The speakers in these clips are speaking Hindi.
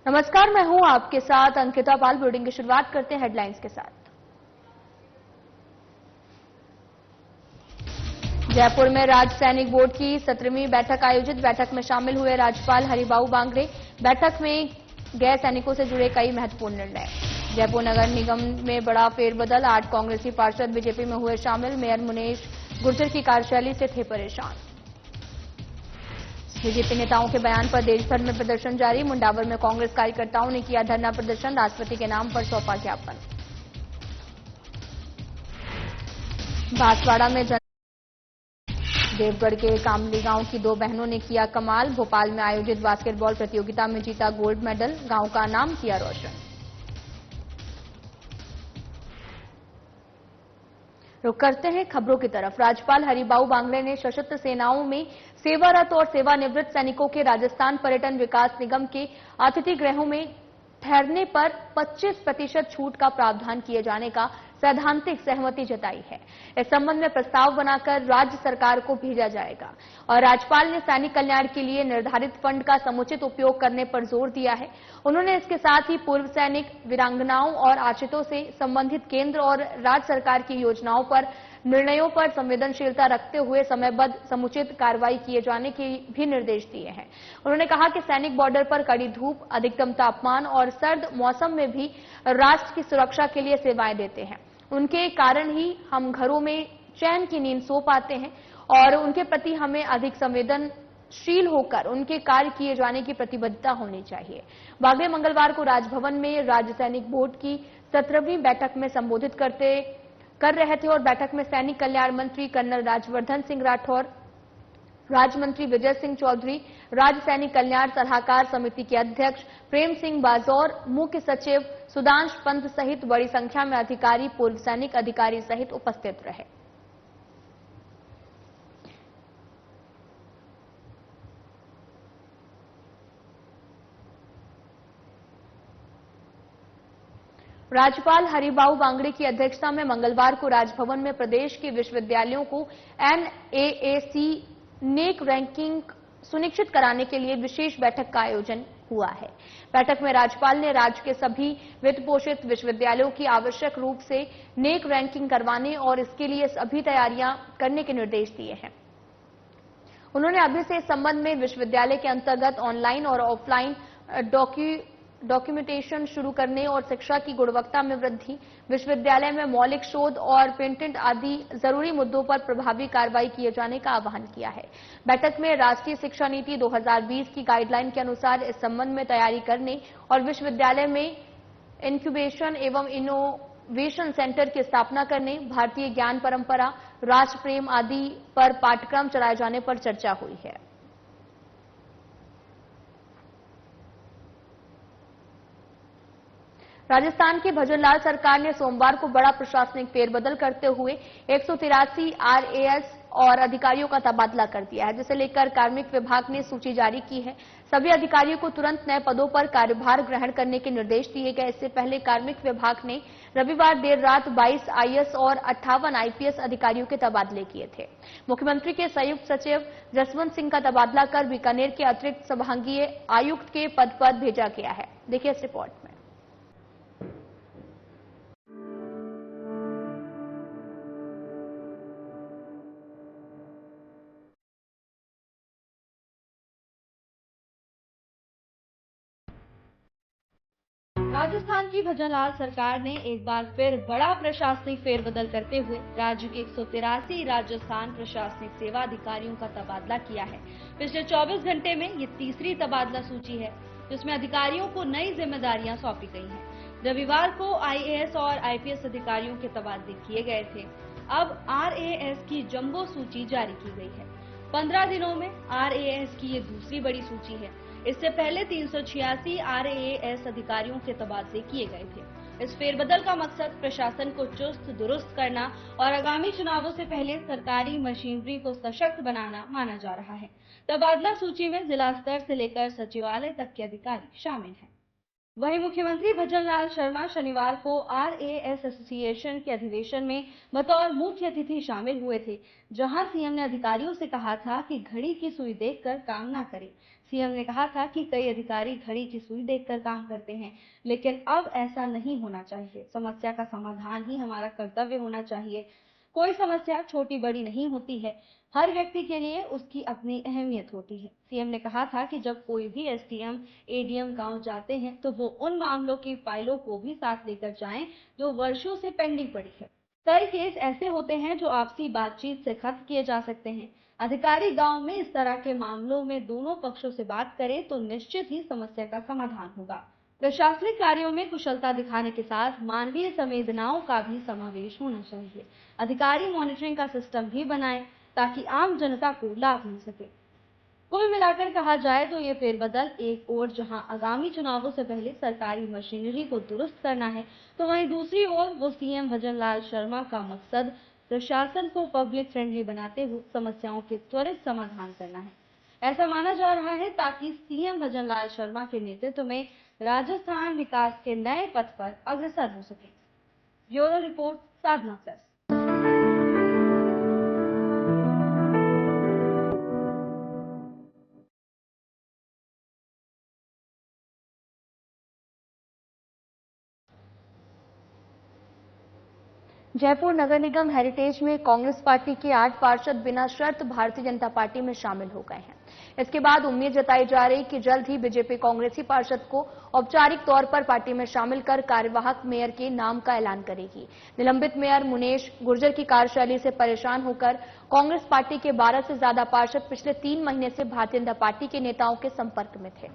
नमस्कार, मैं हूं आपके साथ अंकिता पाल। बुलेटिन की शुरुआत करते हैं हेडलाइंस के साथ। जयपुर में राज्य सैनिक बोर्ड की 17वीं बैठक आयोजित। बैठक में शामिल हुए राज्यपाल हरिबाऊ बांगड़े। बैठक में गैर सैनिकों से जुड़े कई महत्वपूर्ण निर्णय। जयपुर नगर निगम में बड़ा फेरबदल। 8 कांग्रेसी पार्षद बीजेपी में हुए शामिल। मेयर मुनेश गुर्जर की कार्यशैली से थे परेशान। बीजेपी नेताओं के बयान पर देश भर में प्रदर्शन जारी। मुंडावर में कांग्रेस कार्यकर्ताओं ने किया धरना प्रदर्शन। राष्ट्रपति के नाम पर सौंपा ज्ञापन। बांसवाड़ा में देवगढ़ के कामली गांव की 2 बहनों ने किया कमाल। भोपाल में आयोजित बास्केटबॉल प्रतियोगिता में जीता गोल्ड मेडल। गांव का नाम किया रोशन। रुक करते हैं खबरों की तरफ। राज्यपाल हरिबाऊ बांगड़े ने सशस्त्र सेनाओं में सेवारत और सेवानिवृत्त सैनिकों के राजस्थान पर्यटन विकास निगम के अतिथि गृहों में ठहरने पर 25% छूट का प्रावधान किए जाने का सैद्धांतिक सहमति जताई है। इस संबंध में प्रस्ताव बनाकर राज्य सरकार को भेजा जाएगा और राज्यपाल ने सैनिक कल्याण के लिए निर्धारित फंड का समुचित उपयोग करने पर जोर दिया है। उन्होंने इसके साथ ही पूर्व सैनिक, वीरांगनाओं और आश्रितों से संबंधित केंद्र और राज्य सरकार की योजनाओं पर निर्णयों पर संवेदनशीलता रखते हुए समयबद्ध समुचित कार्रवाई किए जाने के भी निर्देश दिए हैं। उन्होंने कहा कि सैनिक बॉर्डर पर कड़ी धूप, अधिकतम तापमान और सर्द मौसम में भी राष्ट्र की सुरक्षा के लिए सेवाएं देते हैं। उनके कारण ही हम घरों में चैन की नींद सो पाते हैं और उनके प्रति हमें अधिक संवेदनशील होकर उनके कार्य किए जाने की प्रतिबद्धता होनी चाहिए। बागड़े मंगलवार को राजभवन में राज्य सैनिक बोर्ड की 17वीं बैठक में संबोधित कर रहे थे और बैठक में सैनिक कल्याण मंत्री कर्नल राज्यवर्धन सिंह राठौर, राज्य मंत्री विजय सिंह चौधरी, राज्य सैनिक कल्याण सलाहकार समिति के अध्यक्ष प्रेम सिंह बाजौर, मुख्य सचिव सुधांश पंत सहित बड़ी संख्या में अधिकारी, पूर्व सैनिक अधिकारी सहित उपस्थित रहे। राज्यपाल हरिबाऊ बांगड़े की अध्यक्षता में मंगलवार को राजभवन में प्रदेश के विश्वविद्यालयों को NAAC नेक रैंकिंग सुनिश्चित कराने के लिए विशेष बैठक का आयोजन हुआ है। बैठक में राज्यपाल ने राज्य के सभी वित्त पोषित विश्वविद्यालयों की आवश्यक रूप से नेक रैंकिंग करवाने और इसके लिए सभी तैयारियां करने के निर्देश दिए हैं। उन्होंने अभी से इस संबंध में विश्वविद्यालय के अंतर्गत ऑनलाइन और ऑफलाइन डॉक्यूमेंटेशन शुरू करने और शिक्षा की गुणवत्ता में वृद्धि, विश्वविद्यालय में मौलिक शोध और पेटेंट आदि जरूरी मुद्दों पर प्रभावी कार्रवाई किए जाने का आह्वान किया है। बैठक में राष्ट्रीय शिक्षा नीति 2020 की गाइडलाइन के अनुसार इस संबंध में तैयारी करने और विश्वविद्यालय में इंक्यूबेशन एवं इनोवेशन सेंटर की स्थापना करने, भारतीय ज्ञान परंपरा, राष्ट्र प्रेम आदि पर पाठ्यक्रम चलाए जाने पर चर्चा हुई है। राजस्थान की भजनलाल सरकार ने सोमवार को बड़ा प्रशासनिक फेरबदल करते हुए 183 RAS और अधिकारियों का तबादला कर दिया है, जिसे लेकर कार्मिक विभाग ने सूची जारी की है। सभी अधिकारियों को तुरंत नए पदों पर कार्यभार ग्रहण करने के निर्देश दिए गए। इससे पहले कार्मिक विभाग ने रविवार देर रात 22 IAS और 58 IPS अधिकारियों के तबादले किए थे। मुख्यमंत्री के संयुक्त सचिव जसवंत सिंह का तबादला कर बीकानेर के अतिरिक्त संभागीय आयुक्त के पद पर भेजा गया है। देखिए इस रिपोर्ट में। राजस्थान की भजनलाल सरकार ने एक बार फिर बड़ा प्रशासनिक फेरबदल करते हुए राज्य के 183 राजस्थान प्रशासनिक सेवा अधिकारियों का तबादला किया है। पिछले 24 घंटे में ये तीसरी तबादला सूची है, जिसमें अधिकारियों को नई जिम्मेदारियां सौंपी गई हैं। रविवार को IAS और IPS अधिकारियों के तबादले किए गए थे। अब RAS की जंबो सूची जारी की गई है। 15 दिनों में RAS की ये दूसरी बड़ी सूची है। इससे पहले 386 RAS अधिकारियों के तबादले किए गए थे। इस फेरबदल का मकसद प्रशासन को चुस्त दुरुस्त करना और आगामी चुनावों से पहले सरकारी मशीनरी को सशक्त बनाना माना जा रहा है। तबादला सूची में जिला स्तर से लेकर सचिवालय तक के अधिकारी शामिल हैं। वहीं मुख्यमंत्री भजनलाल शर्मा शनिवार को RAS एसोसिएशन के अधिवेशन में बतौर मुख्य अतिथि शामिल हुए थे, जहां सीएम ने अधिकारियों से कहा था कि घड़ी की सुई देखकर काम ना करें। सीएम ने कहा था कि कई अधिकारी घड़ी की सुई देखकर काम करते हैं, लेकिन अब ऐसा नहीं होना चाहिए। समस्या का समाधान ही हमारा कर्तव्य होना चाहिए। कोई समस्या छोटी बड़ी नहीं होती है, हर व्यक्ति के लिए उसकी अपनी अहमियत होती है। सीएम ने कहा था कि जब कोई भी एसडीएम, एडीएम गांव जाते हैं तो वो उन मामलों की फाइलों को भी साथ लेकर जाएं जो वर्षों से पेंडिंग पड़ी है। कई केस ऐसे होते हैं जो आपसी बातचीत से खत्म किए जा सकते हैं। अधिकारी गांव में इस तरह के मामलों में दोनों पक्षों से बात करें तो निश्चित ही समस्या का समाधान होगा। प्रशासनिक कार्यों में कुशलता दिखाने के साथ मानवीय संवेदनाओं का भी समावेश होना चाहिए। अधिकारी मॉनिटरिंग का सिस्टम भी बनाएं ताकि आम जनता को लाभ मिल सके। कुल मिलाकर कहा जाए तो ये फेरबदल एक ओर जहां आगामी चुनावों से पहले सरकारी मशीनरी को दुरुस्त करना है, तो वहीं दूसरी ओर वो सीएम भजनलाल शर्मा का मकसद प्रशासन को पब्लिक फ्रेंडली बनाते हुए समस्याओं के त्वरित समाधान करना है। ऐसा माना जा रहा है ताकि सीएम भजनलाल शर्मा के नेतृत्व में राजस्थान विकास के नए पथ पर अग्रसर हो सके। ब्यूरो रिपोर्ट, साधना प्रेस। जयपुर नगर निगम हेरिटेज में कांग्रेस पार्टी के 8 पार्षद बिना शर्त भारतीय जनता पार्टी में शामिल हो गए हैं। इसके बाद उम्मीद जताई जा रही कि जल्द ही बीजेपी कांग्रेसी पार्षद को औपचारिक तौर पर पार्टी में शामिल कर कार्यवाहक मेयर के नाम का ऐलान करेगी। निलंबित मेयर मुनेश गुर्जर की कार्यशैली से परेशान होकर कांग्रेस पार्टी के 12 से ज्यादा पार्षद पिछले 3 महीने से भारतीय जनता पार्टी के नेताओं के संपर्क में थे।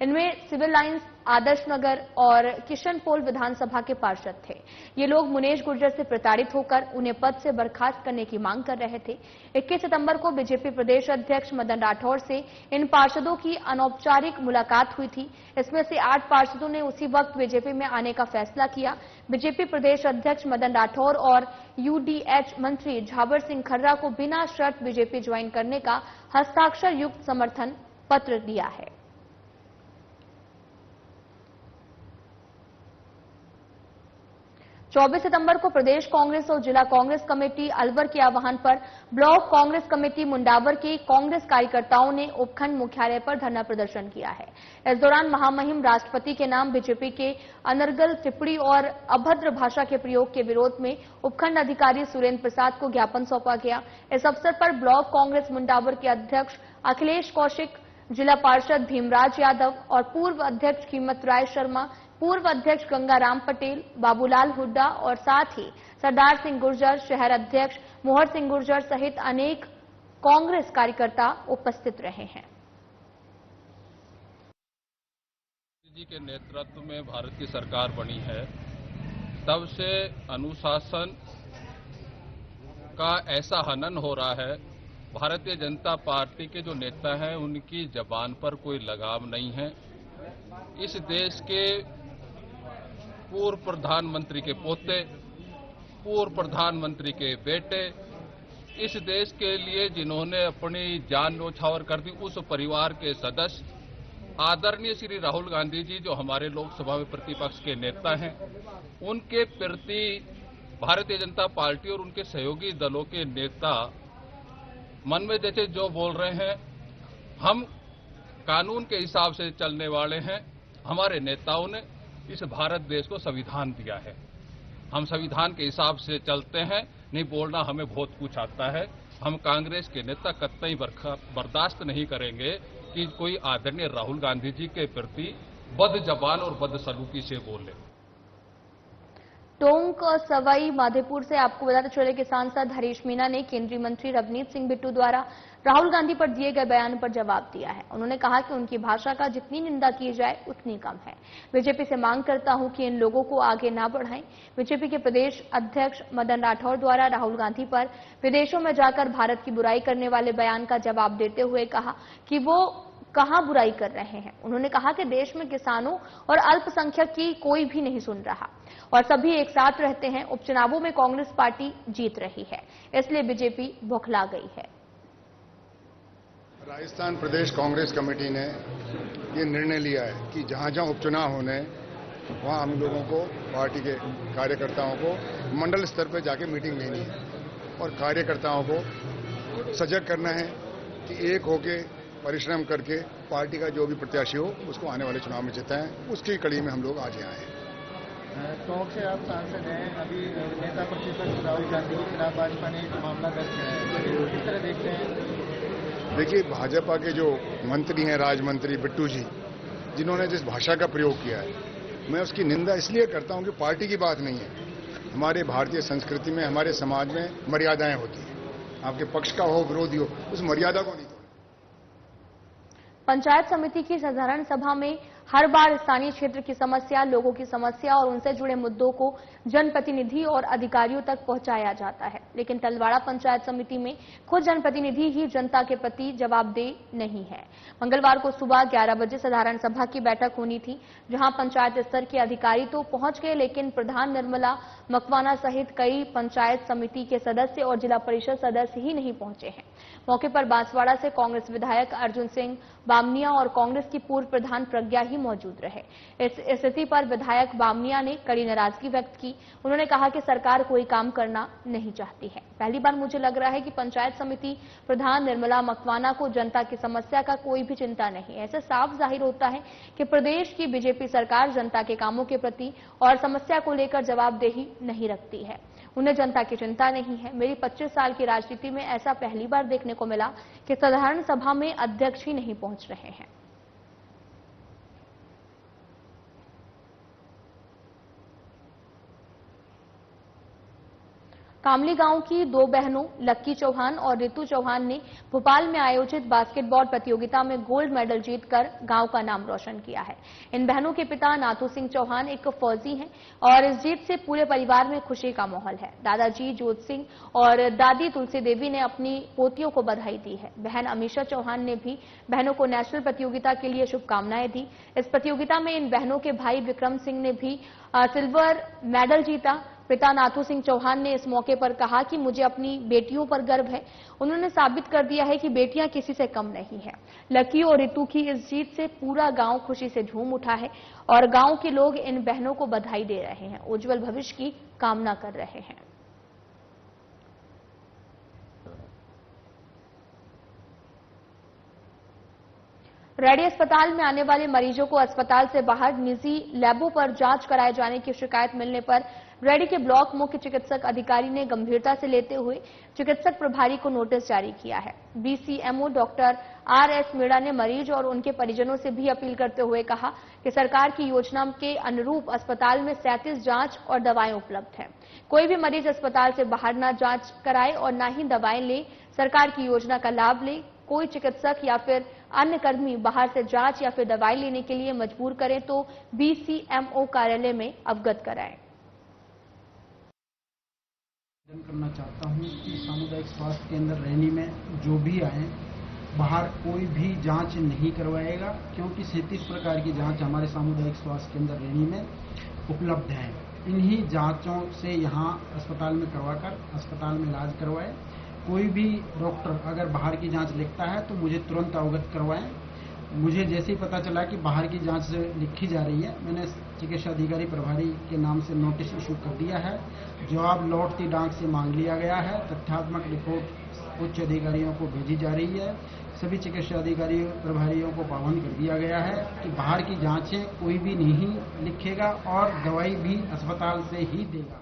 इनमें सिविल लाइंस, आदर्श नगर और किशनपोल विधानसभा के पार्षद थे। ये लोग मुनेश गुर्जर से प्रताड़ित होकर उन्हें पद से बर्खास्त करने की मांग कर रहे थे। 21 सितंबर को बीजेपी प्रदेश अध्यक्ष मदन राठौर से इन पार्षदों की अनौपचारिक मुलाकात हुई थी। इसमें से 8 पार्षदों ने उसी वक्त बीजेपी में आने का फैसला किया। बीजेपी प्रदेश अध्यक्ष मदन राठौर और यूडीएच मंत्री झाबर सिंह खर्रा को बिना शर्त बीजेपी ज्वाइन करने का हस्ताक्षर युक्त समर्थन पत्र दिया है। 24 सितंबर को प्रदेश कांग्रेस और जिला कांग्रेस कमेटी अलवर के आह्वान पर ब्लॉक कांग्रेस कमेटी मुंडावर के कांग्रेस कार्यकर्ताओं ने उपखंड मुख्यालय पर धरना प्रदर्शन किया है। इस दौरान महामहिम राष्ट्रपति के नाम बीजेपी के अनर्गल टिप्पणी और अभद्र भाषा के प्रयोग के विरोध में उपखंड अधिकारी सुरेंद्र प्रसाद को ज्ञापन सौंपा गया। इस अवसर पर ब्लॉक कांग्रेस मुंडावर के अध्यक्ष अखिलेश कौशिक, जिला पार्षद भीमराज यादव और पूर्व अध्यक्ष कीमत राय शर्मा, पूर्व अध्यक्ष गंगाराम पटेल, बाबूलाल हुड्डा और साथ ही सरदार सिंह गुर्जर, शहर अध्यक्ष मोहर सिंह गुर्जर सहित अनेक कांग्रेस कार्यकर्ता उपस्थित रहे हैं। जी के नेतृत्व में भारत की सरकार बनी है, तब से अनुशासन का ऐसा हनन हो रहा है। भारतीय जनता पार्टी के जो नेता हैं उनकी जबान पर कोई लगाम नहीं है। इस देश के पूर्व प्रधानमंत्री के पोते, पूर्व प्रधानमंत्री के बेटे, इस देश के लिए जिन्होंने अपनी जान न्यौछावर कर दी, उस परिवार के सदस्य आदरणीय श्री राहुल गांधी जी, जो हमारे लोकसभा में प्रतिपक्ष के नेता हैं, उनके प्रति भारतीय जनता पार्टी और उनके सहयोगी दलों के नेता मन में जैसे जो बोल रहे हैं, हम कानून के हिसाब से चलने वाले हैं। हमारे नेताओं ने इस भारत देश को संविधान दिया है, हम संविधान के हिसाब से चलते हैं। नहीं बोलना हमें बहुत कुछ आता है। हम कांग्रेस के नेता कतई बर्दाश्त नहीं करेंगे कि कोई आदरणीय राहुल गांधी जी के प्रति बद जबान और बदसलूकी से बोले। टोंक और सवाई माधोपुर से आपको बताते चले कि सांसद हरीश मीणा ने केंद्रीय मंत्री रवनीत सिंह बिट्टू द्वारा राहुल गांधी पर दिए गए बयान पर जवाब दिया है। उन्होंने कहा कि उनकी भाषा का जितनी निंदा की जाए उतनी कम है। बीजेपी से मांग करता हूं कि इन लोगों को आगे न बढ़ाएं। बीजेपी के प्रदेश अध्यक्ष मदन राठौर द्वारा राहुल गांधी पर विदेशों में जाकर भारत की बुराई करने वाले बयान का जवाब देते हुए कहा कि वो कहां बुराई कर रहे हैं। उन्होंने कहा कि देश में किसानों और अल्पसंख्यक की कोई भी नहीं सुन रहा और सभी एक साथ रहते हैं। उपचुनावों में कांग्रेस पार्टी जीत रही है, इसलिए बीजेपी बौखला गई है। राजस्थान प्रदेश कांग्रेस कमेटी ने ये निर्णय लिया है कि जहां जहां उपचुनाव होने वहां हम लोगों को, पार्टी के कार्यकर्ताओं को मंडल स्तर पर जाके मीटिंग लेनी है और कार्यकर्ताओं को सजग करना है कि एक होके परिश्रम करके पार्टी का जो भी प्रत्याशी हो उसको आने वाले चुनाव में जिताएं। उसकी कड़ी में हम लोग आज यहाँ आए हैं। टोंक से आप सांसद हैं, अभी नेता प्रतिपक्ष राहुल गांधी के खिलाफ भाजपा ने एक मामला दर्ज किया है, किस तरह देखते हैं? देखिए, भाजपा के जो मंत्री हैं, राज मंत्री बिट्टू जी, जिन्होंने जिस भाषा का प्रयोग किया है, मैं उसकी निंदा इसलिए करता हूं कि पार्टी की बात नहीं है। हमारे भारतीय संस्कृति में, हमारे समाज में मर्यादाएं होती हैं। आपके पक्ष का हो, विरोधी हो, उस मर्यादा को नहीं। पंचायत समिति की साधारण सभा में हर बार स्थानीय क्षेत्र की समस्या, लोगों की समस्या और उनसे जुड़े मुद्दों को जनप्रतिनिधि और अधिकारियों तक पहुंचाया जाता है, लेकिन तलवाड़ा पंचायत समिति में खुद जनप्रतिनिधि ही जनता के प्रति जवाबदेह नहीं है। मंगलवार को सुबह 11 बजे साधारण सभा की बैठक होनी थी, जहां पंचायत स्तर के अधिकारी तो पहुंच गए, लेकिन प्रधान निर्मला मकवाना सहित कई पंचायत समिति के सदस्य और जिला परिषद सदस्य ही नहीं पहुंचे हैं। मौके पर बांसवाड़ा से कांग्रेस विधायक अर्जुन सिंह बामनिया और कांग्रेस की पूर्व प्रधान प्रज्ञा ही मौजूद रहे। इस स्थिति पर विधायक बामनिया ने कड़ी नाराजगी व्यक्त की। उन्होंने कहा कि सरकार कोई काम करना नहीं चाहती है। पहली बार मुझे लग रहा है कि पंचायत समिति प्रधान निर्मला मकवाना को जनता की समस्या का कोई भी चिंता नहीं है। ऐसे साफ जाहिर होता है कि प्रदेश की बीजेपी सरकार जनता के कामों के प्रति और समस्या को लेकर जवाबदेही नहीं रखती है। उन्हें जनता की चिंता नहीं है। मेरी 25 साल की राजनीति में ऐसा पहली बार देखने को मिला कि साधारण सभा में अध्यक्ष ही नहीं पहुंच रहे हैं। कामली गांव की दो बहनों लक्की चौहान और रितु चौहान ने भोपाल में आयोजित बास्केटबॉल प्रतियोगिता में गोल्ड मेडल जीतकर गांव का नाम रोशन किया है। इन बहनों के पिता नाथू सिंह चौहान एक फौजी हैं और इस जीत से पूरे परिवार में खुशी का माहौल है। दादाजी जोत सिंह और दादी तुलसी देवी ने अपनी पोतियों को बधाई दी है। बहन अमीशा चौहान ने भी बहनों को नेशनल प्रतियोगिता के लिए शुभकामनाएं दी। इस प्रतियोगिता में इन बहनों के भाई विक्रम सिंह ने भी सिल्वर मेडल जीता। पिता नाथू सिंह चौहान ने इस मौके पर कहा कि मुझे अपनी बेटियों पर गर्व है। उन्होंने साबित कर दिया है कि बेटियां किसी से कम नहीं है। लकी और रितु की इस जीत से पूरा गांव खुशी से झूम उठा है और गांव के लोग इन बहनों को बधाई दे रहे हैं, उज्जवल भविष्य की कामना कर रहे हैं। रेड्डी अस्पताल में आने वाले मरीजों को अस्पताल से बाहर निजी लैबों पर जांच कराए जाने की शिकायत मिलने पर रेड्डी के ब्लॉक मुख्य चिकित्सक अधिकारी ने गंभीरता से लेते हुए चिकित्सक प्रभारी को नोटिस जारी किया है। बीसीएमओ डॉक्टर आरएस मीणा ने मरीज और उनके परिजनों से भी अपील करते हुए कहा कि सरकार की योजना के अनुरूप अस्पताल में 37 जांच और दवाएं उपलब्ध हैं। कोई भी मरीज अस्पताल से बाहर न जांच कराए और न ही दवाएं ले, सरकार की योजना का लाभ ले। कोई चिकित्सक या फिर अन्य कर्मी बाहर से जांच या फिर दवाई लेने के लिए मजबूर करें तो बीसीएमओ कार्यालय में अवगत कराएं। करना चाहता हूं कि सामुदायिक स्वास्थ्य केंद्र रैनी में जो भी आए बाहर कोई भी जांच नहीं करवाएगा, क्योंकि 37 प्रकार की जांच हमारे सामुदायिक स्वास्थ्य केंद्र रैनी में उपलब्ध है। इन्हीं जांचों से यहां अस्पताल में करवाकर अस्पताल में इलाज करवाए। कोई भी डॉक्टर अगर बाहर की जांच लिखता है तो मुझे तुरंत अवगत करवाएं। मुझे जैसे ही पता चला कि बाहर की जांच लिखी जा रही है, मैंने चिकित्सा अधिकारी प्रभारी के नाम से नोटिस इशू कर दिया है। जवाब लौटती डाक से मांग लिया गया है। तथ्यात्मक रिपोर्ट उच्च अधिकारियों को भेजी जा रही है। सभी चिकित्सा अधिकारी प्रभारियों को पाबंद कर दिया गया है कि बाहर की जांचें कोई भी नहीं लिखेगा और दवाई भी अस्पताल से ही देगा।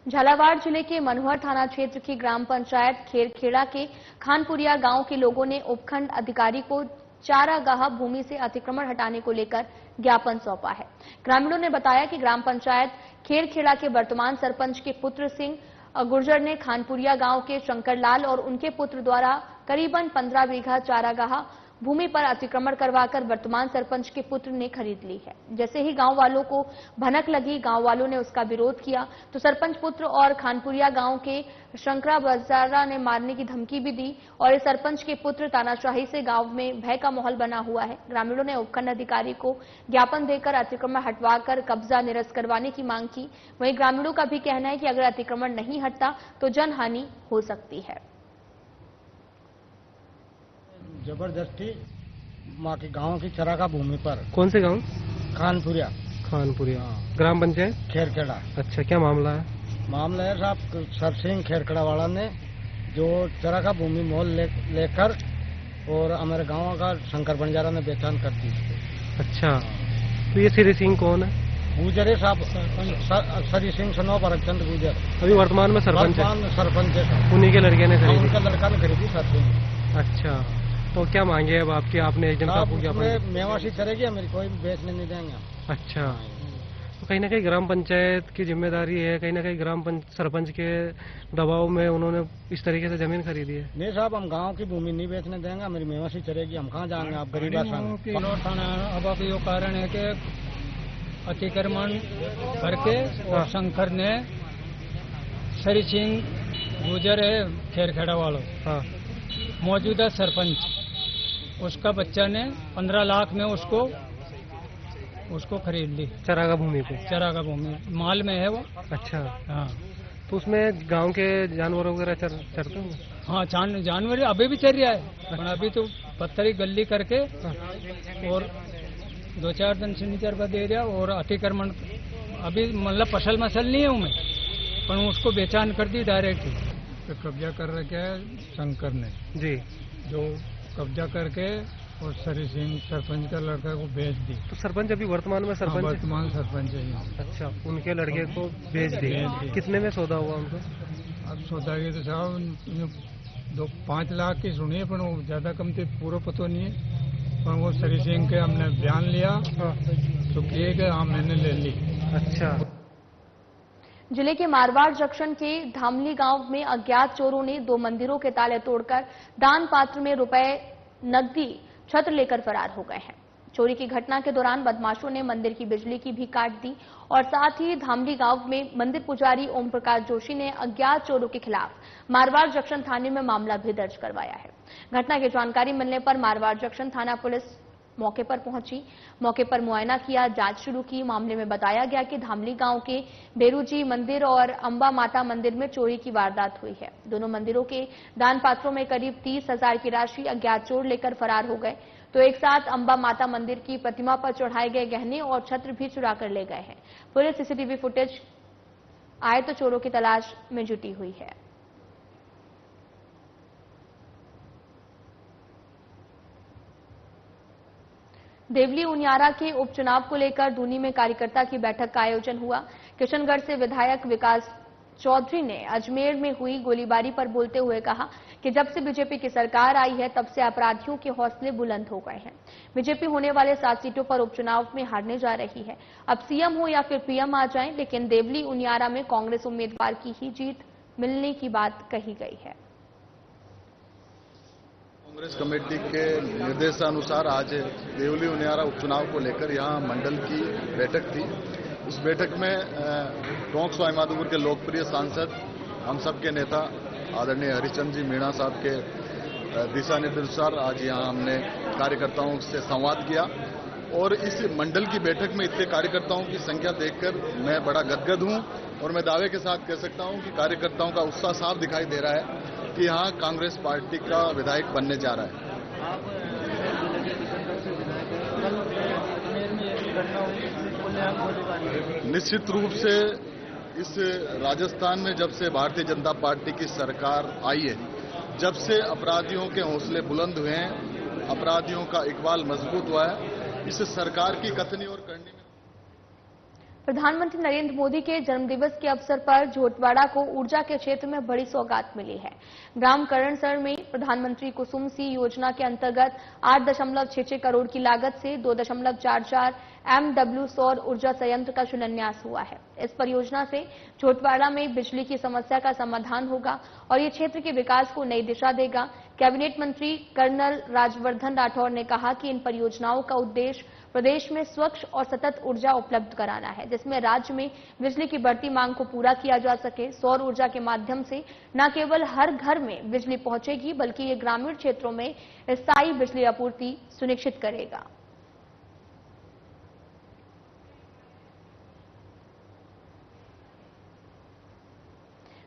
झालावाड़ जिले के मनोहर थाना क्षेत्र की ग्राम पंचायत खेरखेड़ा के खानपुरिया गांव के लोगों ने उपखंड अधिकारी को चारागाह भूमि से अतिक्रमण हटाने को लेकर ज्ञापन सौंपा है। ग्रामीणों ने बताया कि ग्राम पंचायत खेरखेड़ा के वर्तमान सरपंच के पुत्र सिंह गुर्जर ने खानपुरिया गांव के शंकरलाल और उनके पुत्र द्वारा करीबन 15 बीघा चारागाह भूमि पर अतिक्रमण करवाकर वर्तमान सरपंच के पुत्र ने खरीद ली है। जैसे ही गांव वालों को भनक लगी, गांव वालों ने उसका विरोध किया तो सरपंच पुत्र और खानपुरिया गांव के शंकरा बजारा ने मारने की धमकी भी दी और इस सरपंच के पुत्र तानाशाही से गांव में भय का माहौल बना हुआ है। ग्रामीणों ने उपखंड अधिकारी को ज्ञापन देकर अतिक्रमण हटवाकर कब्जा निरस्त करवाने की मांग की। वहीं ग्रामीणों का भी कहना है कि अगर अतिक्रमण नहीं हटता तो जनहानि हो सकती है। जबरदस्ती माँ के गांव की चरागाह भूमि पर। कौन से गांव? खानपुरिया। खानपुरिया ग्राम पंचायत खेरखेड़ा। अच्छा, क्या मामला है? मामला है साहब, सर सिंह खेरखेड़ा वाला ने जो चरागाह भूमि मोल लेकर और हमारे गांव का शंकर बंजारा ने पहचान कर दी इसको। अच्छा, तो ये श्री सिंह कौन है? गुजर है साहब, श्री सिंह सनो भरतचंद गुजर। अभी वर्तमान में सरपंच है? सरपंच है। उन्हीं के लड़के ने खरीदी? उनका लड़का ने खरीदी सर। अच्छा, तो क्या मांगे अब आपकी? आपने एजेंट साहब को क्या? मेवासी चलेगी, मेरी कोई बेचने नहीं देंगे। अच्छा, तो कहीं ना कहीं ग्राम पंचायत की जिम्मेदारी है, कहीं ना कहीं सरपंच के दबाव में उन्होंने इस तरीके से जमीन खरीदी है? नहीं साहब, हम गांव की भूमि नहीं बेचने देंगे, मेरी मेवासी चलेगी, हम कहाँ जाएंगे? आप गरीब अब अब यो कारण है कि अतिक्रमण करके और शंकर ने श्री सिंह गुजर है खेरखेड़ा वालों, हाँ, मौजूदा सरपंच, उसका बच्चा ने 15 लाख में उसको खरीद ली। चरागा भूमि पे? चरागा भूमि माल में है वो। अच्छा, हाँ, तो उसमें गांव के जानवर वगैरह चरते होंगे? हाँ, जानवर अभी भी चल रहा है, पर अभी तो पत्थरी गली करके और 2-4 दिन सिग्नेचर का दे दिया और अतिक्रमण अभी मतलब फसल मसल नहीं है उनमें, पर उसको बेचान कर दी डायरेक्ट। तो कब्जा कर रखा है शंकर ने जी, जो कब्जा करके और श्री सिंह सरपंच का लड़का को बेच दी। तो सरपंच अभी वर्तमान में सरपंच? हाँ, वर्तमान सरपंच है। अच्छा, उनके लड़के को बेच दिया? कितने में सौदा हुआ उनको? अब सौदा की तो साहब 5 लाख की सुनी है, पर वो ज्यादा कम थे, पूरा पता नहीं है, पर वो श्री सिंह के हमने बयान लिया तो किए गए, हाँ मैंने ले ली। अच्छा, जिले के मारवाड़ जंक्शन के धामली गांव में अज्ञात चोरों ने 2 मंदिरों के ताले तोड़कर दान पात्र में रुपए, नकदी, छत्र लेकर फरार हो गए हैं। चोरी की घटना के दौरान बदमाशों ने मंदिर की बिजली की भी काट दी और साथ ही धामली गांव में मंदिर पुजारी ओम प्रकाश जोशी ने अज्ञात चोरों के खिलाफ मारवाड़ जंक्शन थाने में मामला भी दर्ज करवाया है। घटना की जानकारी मिलने पर मारवाड़ जंक्शन थाना पुलिस मौके पर पहुंची, मौके पर मुआयना किया, जांच शुरू की। मामले में बताया गया कि धामली गांव के बेरूजी मंदिर और अंबा माता मंदिर में चोरी की वारदात हुई है। दोनों मंदिरों के दान पात्रों में करीब 30,000 की राशि अज्ञात चोर लेकर फरार हो गए, तो एक साथ अंबा माता मंदिर की प्रतिमा पर चढ़ाए गए गहने और छत्र भी चुरा कर ले गए हैं। पुलिस सीसीटीवी फुटेज आए तो चोरों की तलाश में जुटी हुई है। देवली उनियारा के उपचुनाव को लेकर दूनी में कार्यकर्ता की बैठक का आयोजन हुआ। किशनगढ़ से विधायक विकास चौधरी ने अजमेर में हुई गोलीबारी पर बोलते हुए कहा कि जब से बीजेपी की सरकार आई है तब से अपराधियों के हौसले बुलंद हो गए हैं। बीजेपी होने वाले 7 सीटों पर उपचुनाव में हारने जा रही है। अब सीएम हो या फिर पीएम आ जाएं, लेकिन देवली उनियारा में कांग्रेस उम्मीदवार की ही जीत मिलने की बात कही गई है। कांग्रेस कमेटी के निर्देशानुसार आज देवली उनियारा उपचुनाव को लेकर यहां मंडल की बैठक थी। उस बैठक में टोंक स्वाईमाधोपुर के लोकप्रिय सांसद, हम सब के नेता आदरणीय हरिचंद जी मीणा साहब के दिशा निर्देशानुसार आज यहां हमने कार्यकर्ताओं से संवाद किया और इस मंडल की बैठक में इतने कार्यकर्ताओं की संख्या देखकर मैं बड़ा गदगद हूं और मैं दावे के साथ कह सकता हूं कि कार्यकर्ताओं का उत्साह साफ दिखाई दे रहा है कि यहाँ कांग्रेस पार्टी का विधायक बनने जा रहा है। निश्चित रूप से इस राजस्थान में जब से भारतीय जनता पार्टी की सरकार आई है, जब से अपराधियों के हौसले बुलंद हुए हैं, अपराधियों का इकबाल मजबूत हुआ है, इस सरकार की कथनी और करनी में प्रधानमंत्री नरेंद्र मोदी के जन्मदिवस के अवसर पर झोटवाड़ा को ऊर्जा के क्षेत्र में बड़ी सौगात मिली है। ग्राम करणसर में प्रधानमंत्री कुसुम सी योजना के अंतर्गत 8.66 करोड़ की लागत से 2.44 MW सौर ऊर्जा संयंत्र का शिलान्यास हुआ है। इस परियोजना से झोटवाड़ा में बिजली की समस्या का समाधान होगा और ये क्षेत्र के विकास को नई दिशा देगा। कैबिनेट मंत्री कर्नल राज्यवर्धन राठौड़ ने कहा कि इन परियोजनाओं का उद्देश्य प्रदेश में स्वच्छ और सतत ऊर्जा उपलब्ध कराना है, जिसमें राज्य में बिजली की बढ़ती मांग को पूरा किया जा सके। सौर ऊर्जा के माध्यम से न केवल हर घर में बिजली पहुंचेगी, बल्कि ये ग्रामीण क्षेत्रों में स्थायी बिजली आपूर्ति सुनिश्चित करेगा।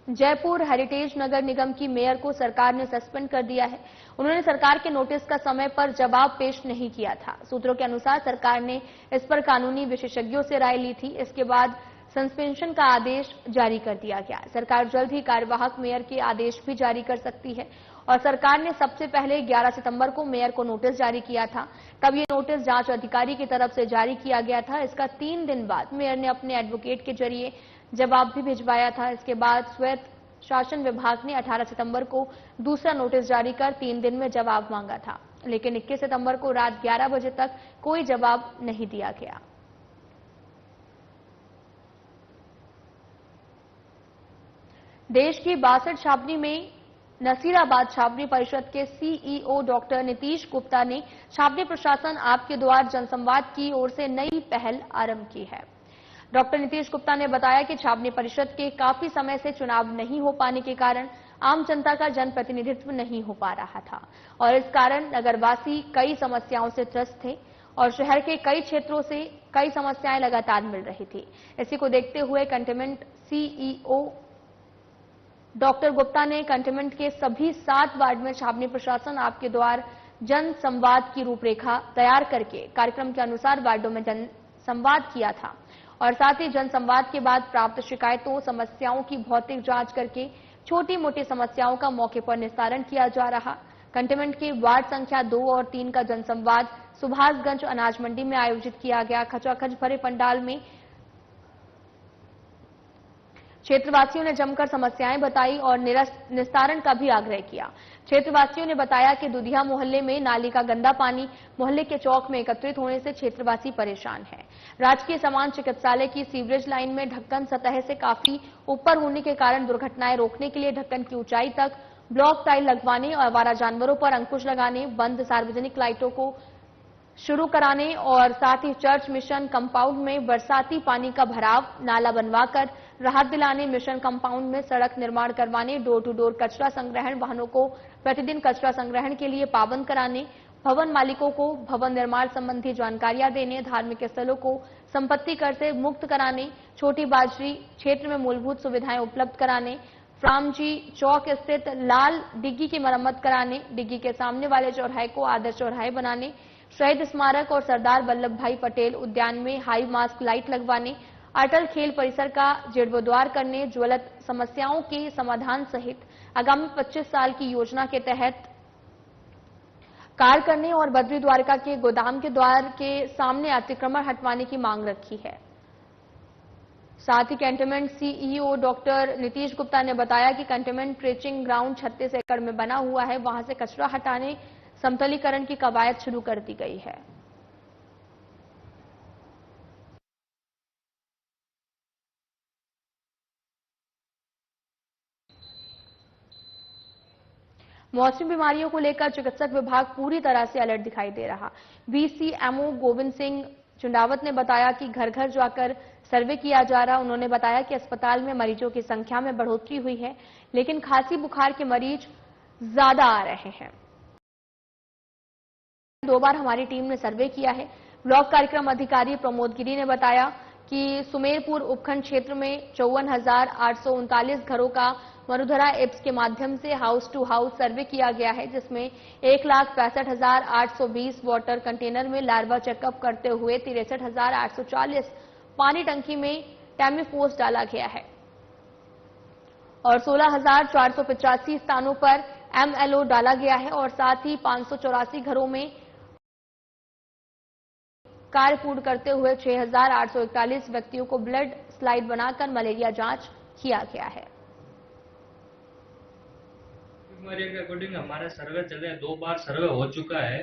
जयपुर हेरिटेज नगर निगम की मेयर को सरकार ने सस्पेंड कर दिया है। उन्होंने सरकार के नोटिस का समय पर जवाब पेश नहीं किया था। सूत्रों के अनुसार सरकार ने इस पर कानूनी विशेषज्ञों से राय ली थी। इसके बाद सस्पेंशन का आदेश जारी कर दिया गया। सरकार जल्द ही कार्यवाहक मेयर के आदेश भी जारी कर सकती है और सरकार ने सबसे पहले 11 सितंबर को मेयर को नोटिस जारी किया था। तब ये नोटिस जांच अधिकारी की तरफ से जारी किया गया था। इसका 3 दिन बाद मेयर ने अपने एडवोकेट के जरिए जवाब भी भिजवाया था। इसके बाद स्वायत्त शासन विभाग ने 18 सितंबर को दूसरा नोटिस जारी कर 3 दिन में जवाब मांगा था, लेकिन 21 सितंबर को रात 11 बजे तक कोई जवाब नहीं दिया गया। देश की 62 छावनी में नसीराबाद छावनी परिषद के सीईओ डॉक्टर नीतीश गुप्ता ने छावनी प्रशासन आपके द्वार जनसंवाद की ओर से नई पहल आरंभ की है। डॉक्टर नीतीश गुप्ता ने बताया कि छावनी परिषद के काफी समय से चुनाव नहीं हो पाने के कारण आम जनता का जनप्रतिनिधित्व नहीं हो पा रहा था और इस कारण नगरवासी कई समस्याओं से त्रस्त थे और शहर के कई क्षेत्रों से कई समस्याएं लगातार मिल रही थी। इसी को देखते हुए कंटेनमेंट सीईओ डॉक्टर गुप्ता ने कंटेनमेंट के सभी 7 वार्ड में छावनी प्रशासन आपके द्वार जन संवाद की रूपरेखा तैयार करके कार्यक्रम के अनुसार वार्डों में जन संवाद किया था और साथ ही जन संवाद के बाद प्राप्त शिकायतों समस्याओं की भौतिक जांच करके छोटी मोटी समस्याओं का मौके पर निस्तारण किया जा रहा। कंटेनमेंट के वार्ड संख्या 2 और 3 का जनसंवाद सुभाषगंज अनाज मंडी में आयोजित किया गया। खचाखच भरे पंडाल में क्षेत्रवासियों ने जमकर समस्याएं बताई और निस्तारण का भी आग्रह किया। क्षेत्रवासियों ने बताया कि दुधिया मोहल्ले में नाली का गंदा पानी मोहल्ले के चौक में एकत्रित होने से क्षेत्रवासी परेशान है। राजकीय समान चिकित्सालय की सीवरेज लाइन में ढक्कन सतह से काफी ऊपर होने के कारण दुर्घटनाएं रोकने के लिए ढक्कन की ऊंचाई तक ब्लॉक टाइल लगवाने और आवारा जानवरों पर अंकुश लगाने, बंद सार्वजनिक लाइटों को शुरू कराने और साथ ही चर्च मिशन कंपाउंड में बरसाती पानी का भराव नाला बनवाकर राहत दिलाने, मिशन कंपाउंड में सड़क निर्माण करवाने, डोर टू डोर कचरा संग्रहण वाहनों को प्रतिदिन कचरा संग्रहण के लिए पाबंद कराने, भवन मालिकों को भवन निर्माण संबंधी जानकारियां देने, धार्मिक स्थलों को संपत्ति कर से मुक्त कराने, छोटी बाजरी क्षेत्र में मूलभूत सुविधाएं उपलब्ध कराने, फ्रामजी चौक स्थित लाल डिग्गी की मरम्मत कराने, डिग्गी के सामने वाले चौराहे को आदर्श चौराहे बनाने, शहीद स्मारक और सरदार वल्लभ भाई पटेल उद्यान में हाई मास्क लाइट लगवाने, अटल खेल परिसर का जीर्णोद्धार करने, ज्वलंत समस्याओं के समाधान सहित आगामी 25 साल की योजना के तहत कार्य करने और बद्री द्वारका के गोदाम के द्वार के सामने अतिक्रमण हटवाने की मांग रखी है। साथ ही containment CEO doctor Nitish Gupta ने बताया कि कंटेनमेंट ट्रेचिंग ग्राउंड 36 एकड़ में बना हुआ है, वहां से कचरा हटाने समतलीकरण की कवायद शुरू कर दी गई है। मौसमी बीमारियों को लेकर चिकित्सक विभाग पूरी तरह से अलर्ट दिखाई दे रहा। बीसीएमओ गोविंद सिंह चुंडावत ने बताया कि घर घर जाकर सर्वे किया जा रहा। उन्होंने बताया कि अस्पताल में मरीजों की संख्या में बढ़ोतरी हुई है, लेकिन खांसी बुखार के मरीज ज्यादा आ रहे हैं। 2 बार हमारी टीम ने सर्वे किया है। ब्लॉक कार्यक्रम अधिकारी प्रमोद गिरी ने बताया कि सुमेरपुर उपखंड क्षेत्र में 54,839 घरों का मरुधरा एप्स के माध्यम से हाउस टू हाउस सर्वे किया गया है, जिसमें 1,65,820 वाटर कंटेनर में लार्वा चेकअप करते हुए 63,840 पानी टंकी में टेमीफोस डाला गया है और 16,485 स्थानों पर एमएलओ डाला गया है और साथ ही 584 घरों में कार्य पूर्ण करते हुए 6,841 व्यक्तियों को ब्लड स्लाइड बनाकर मलेरिया जांच किया गया है। बीमारी के अकॉर्डिंग हमारा सर्वे चले 2 बार सर्वे हो चुका है।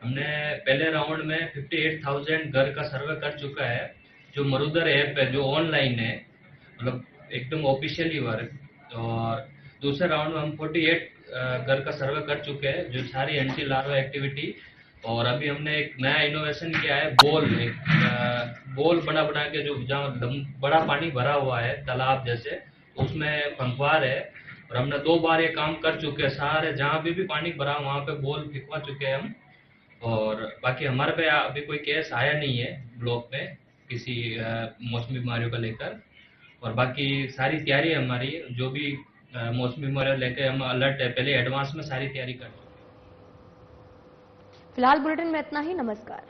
हमने पहले राउंड में 58,000 घर का सर्वे कर चुका है। जो मरुधर ऐप है जो ऑनलाइन है, मतलब एकदम ऑफिशियली वर्क, और दूसरे राउंड में हम 48 घर का सर्वे कर चुके हैं जो सारी एंटी लार्वा एक्टिविटी। और अभी हमने एक नया इनोवेशन किया है, बोल बना के जो जहाँ बड़ा पानी भरा हुआ है तालाब जैसे, उसमें फंकवार है और हमने 2 बार ये काम कर चुके हैं। सारे जहाँ भी पानी भरा वहाँ पे बोल फिकवा चुके हैं हम। और बाकी हमारे पे अभी कोई केस आया नहीं है ब्लॉक में किसी मौसमी बीमारियों को लेकर। और बाकी सारी तैयारी है हमारी, जो भी मौसमी बीमारियों लेकर हम अलर्ट है, पहले एडवांस में सारी तैयारी कर। फिलहाल बुलेटिन में इतना ही। नमस्कार।